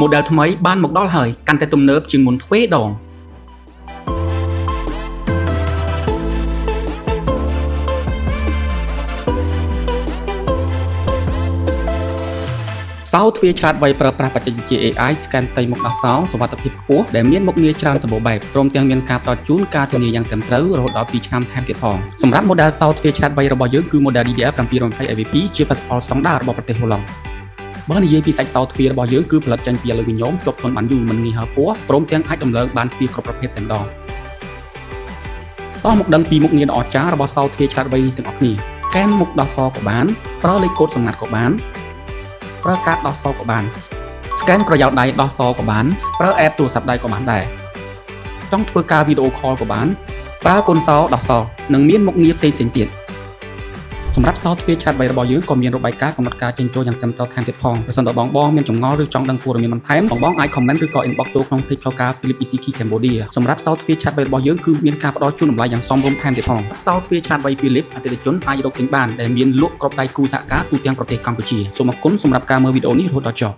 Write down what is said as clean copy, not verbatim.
model ថ្មីបានមកដល់ហើយកាន់តែទំនើបជាងមុនទ្វេដងសោទ្វារឆ្លាតវៃប្រើប្រាស់បច្ចេកវិទ្យា AI scan ផ្ទៃមុខដោះសោសុវត្ថិភាពខ្ពស់ដែលមានមុខងារច្រើនសម្បូរបែបព្រមទាំងមានការផ្ដល់ជូនការធានាយ៉ាងត្រឹមត្រូវរហូតដល់2ឆ្នាំថែមទៀតផងសម្រាប់ model សោទ្វារឆ្លាតវៃរបស់យើងគឺ model DDR 720 AVP ជាផលិតផលស្តង់ដាររបស់ប្រទេសហូឡង់បើនិយាយពីសាច់សោទ្វាររបស់យើងគឺផលិតចេញពីអាលូមីញ៉ូមជាប់ធន់បានយូរមិនងាយហើរពណ៌ព្រមទាំងអាចដំឡើងបានទ្វារគ្រប់ប្រភេទតែម្ដងតោះមកដឹងពីមុខងារដ៏អស្ចារ្យរបស់សោទ្វារឆ្លាតវៃនេះទាំងអស់គ្នាស្កែនមុខដោះសក៏បានប្រើលេខកូដសម្ងាត់ក៏បានប្រើកាតដោះសក៏បានស្កែនក្រយៅដៃដោះសក៏បានប្រើ app ទូរស័ព្ទដៃក៏បានដែរចង់ធ្វើការវីដេអូខលក៏បានប្រើកូនសោដោះសនិងមានមុខងារផ្សេងៗទៀតសម្រាប់សោទ្វារឆ្លាតវៃរបស់យើងក៏មានរបាយការណ៍កំណត់ការចេញចូលយ៉ាងត្រឹមត្រូវថែមទៀតផងប្រសិនបើបងមានចម្ងល់ឬចង់ដឹងព័ត៌មានបន្ថែមបងអាច comment ឬក៏ inbox ចូលក្នុង page ផ្លូវការ Philip ECT Cambodia សម្រាប់សោទ្វារឆ្លាតវៃរបស់យើងគឺមានការផ្ដល់ជូនតម្លៃយ៉ាងសមរម្យថែមទៀតផងសោទ្វារឆ្លាតវៃ Philip អតិថិជនអាចរកទិញបានដែលមានលក់គ្រប់ដៃគូសហការទូទាំងប្រទេសកម្ពុជាសូមអរគុណសម្រាប់ការមើលវីដេអូនេះរហូតដល់ចប់